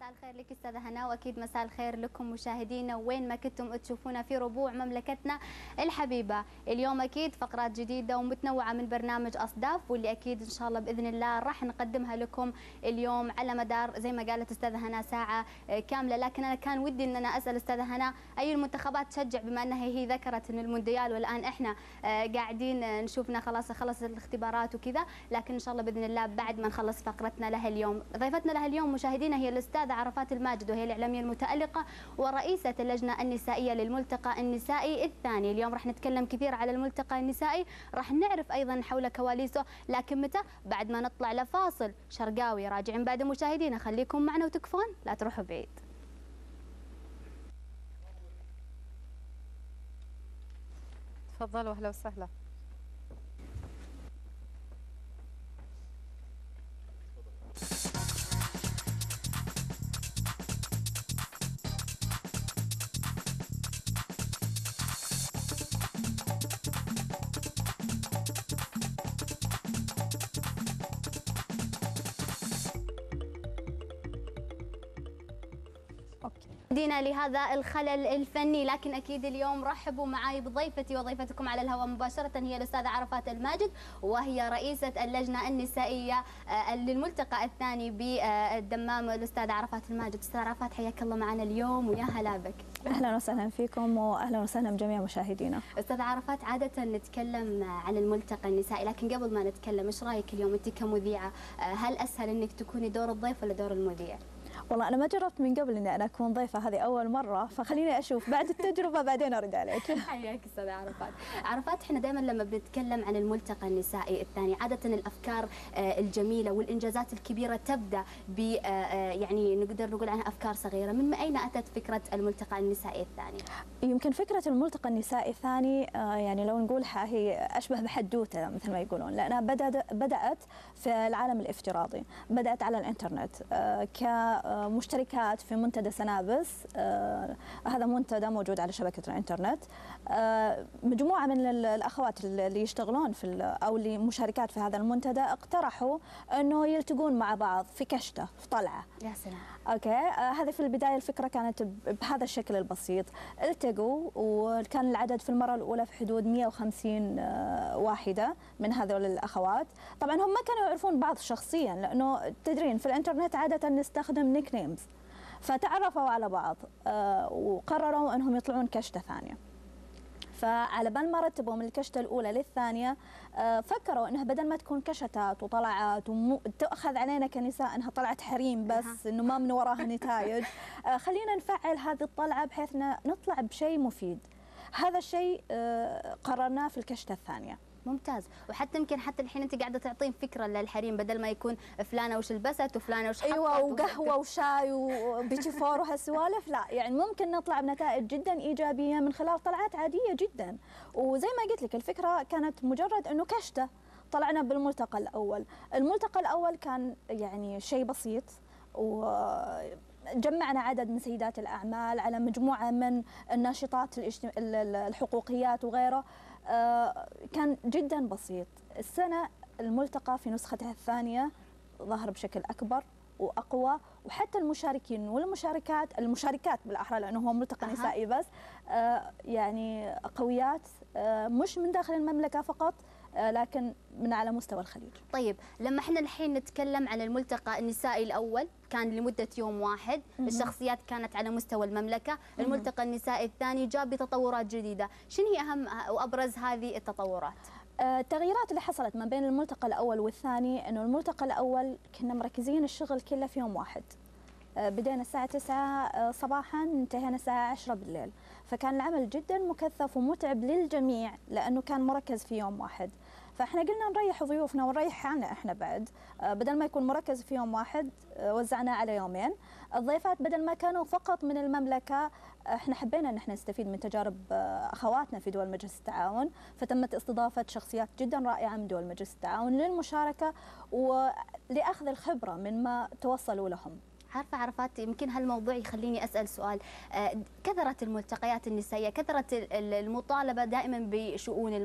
مساء الخير لك استاذه هنا، واكيد مساء الخير لكم مشاهدينا وين ما كنتم تشوفونا في ربوع مملكتنا الحبيبه. اليوم اكيد فقرات جديده ومتنوعه من برنامج اصداف، واللي اكيد ان شاء الله باذن الله راح نقدمها لكم اليوم على مدار زي ما قالت استاذه هنا ساعه كامله. لكن انا كان ودي ان انا اسال استاذه هنا اي المنتخبات تشجع، بما انها هي ذكرت ان المونديال والان احنا قاعدين نشوفنا خلاص الاختبارات وكذا، لكن ان شاء الله باذن الله بعد ما نخلص فقرتنا لها اليوم. ضيفتنا لها اليوم مشاهدينا هي الاستاذه عرفات الماجد، وهي الاعلاميه المتالقه ورئيسه اللجنه النسائيه للملتقى النسائي الثاني. اليوم راح نتكلم كثير على الملتقى النسائي، راح نعرف ايضا حول كواليسه، لكن متى؟ بعد ما نطلع لفاصل شرقاوي. راجعين بعد مشاهدينا، خليكم معنا وتكفون لا تروحوا بعيد. تفضلوا اهلا وسهلا. دينا لهذا الخلل الفني، لكن اكيد اليوم رحبوا معي بضيفتي وضيفتكم على الهواء مباشره، هي الاستاذه عرفات الماجد، وهي رئيسه اللجنه النسائيه للملتقى الثاني بالدمام. الاستاذه عرفات الماجد، استاذه عرفات حياك الله معنا اليوم ويا هلا بك. اهلا وسهلا فيكم واهلا وسهلا بجميع مشاهدينا. استاذه عرفات، عاده نتكلم عن الملتقى النسائي، لكن قبل ما نتكلم ايش رايك اليوم انت كمذيعه؟ هل اسهل انك تكوني دور الضيف ولا دور المذيع؟ والله أنا ما جربت من قبل إني أنا أكون ضيفة، هذه أول مرة، فخليني أشوف بعد التجربة بعدين أرد عليك. حياك أستاذة عرفات. عرفات، إحنا دائما لما بنتكلم عن الملتقى النسائي الثاني عادة الأفكار الجميلة والإنجازات الكبيرة تبدأ ب يعني نقدر نقول عنها أفكار صغيرة. من أين أتت فكرة الملتقى النسائي الثاني؟ يمكن فكرة الملتقى النسائي الثاني يعني لو نقولها هي أشبه بحدوتة مثل ما يقولون، لأنها بدأت في العالم الافتراضي، بدأت على الإنترنت كمشتركات في منتدى سنابس. هذا منتدى موجود على شبكة الإنترنت. مجموعة من الأخوات اللي يشتغلون أو اللي مشاركات في هذا المنتدى اقترحوا أنه يلتقون مع بعض في كشتة في طلعة. يا سلام. أوكي، هذه في البداية الفكرة كانت بهذا الشكل البسيط. التقوا وكان العدد في المرة الأولى في حدود 150 واحدة من هذول الأخوات. طبعا هم ما كانوا يعرفون بعض شخصيا، لأنه تدرين في الإنترنت عادة نستخدم نيك نيمز، فتعرفوا على بعض وقرروا أنهم يطلعون كشتة ثانية. فعلى بال ما رتبوا من الكشتة الأولى للثانية فكروا أنها بدل ما تكون كشتات وطلعات وتأخذ علينا كنساء أنها طلعت حريم بس أنه ما من وراها نتائج، خلينا نفعل هذه الطلعة بحيث نطلع بشيء مفيد. هذا الشيء قررناه في الكشتة الثانية. ممتاز. وحتى يمكن حتى الحين انت قاعده تعطين فكره للحريم، بدل ما يكون فلانه وش لبست وفلانه وش حطت. ايوه، وقهوه وشاي وبيتي فور وهالسوالف، لا يعني ممكن نطلع بنتائج جدا ايجابيه من خلال طلعات عاديه جدا. وزي ما قلت لك الفكره كانت مجرد انه كشته. طلعنا بالملتقى الاول، الملتقى الاول كان يعني شيء بسيط، وجمعنا عدد من سيدات الاعمال على مجموعه من الناشطات الحقوقيات وغيره. كان جدا بسيط. السنة الملتقى في نسختها الثانية ظهر بشكل أكبر وأقوى، وحتى المشاركين المشاركات بالأحرى، لأنه هو ملتقى نسائي بس، يعني قويات، مش من داخل المملكة فقط لكن من على مستوى الخليج. طيب لما احنا الحين نتكلم عن الملتقى النسائي الأول كان لمدة يوم واحد، الشخصيات كانت على مستوى المملكة. الملتقى النسائي الثاني جاء بتطورات جديدة، شنو هي أهم وأبرز هذه التطورات؟ التغييرات اللي حصلت ما بين الملتقى الأول والثاني أنه الملتقى الأول كنا مركزين الشغل كله في يوم واحد. بدينا الساعة 9 صباحا انتهينا الساعة 10 بالليل، فكان العمل جدا مكثف ومتعب للجميع لأنه كان مركز في يوم واحد. فاحنا قلنا نريح ضيوفنا ونريح حالنا احنا بعد، بدل ما يكون مركز في يوم واحد وزعناه على يومين. الضيفات بدل ما كانوا فقط من المملكة، احنا حبينا ان احنا نستفيد من تجارب اخواتنا في دول مجلس التعاون، فتمت استضافة شخصيات جدا رائعة من دول مجلس التعاون للمشاركة ولأخذ الخبرة من ما توصلوا لهم. عارفة عرفات، يمكن هالموضوع يخليني أسأل سؤال. كثرت الملتقيات النسائية، كثرت المطالبة دائما بشؤون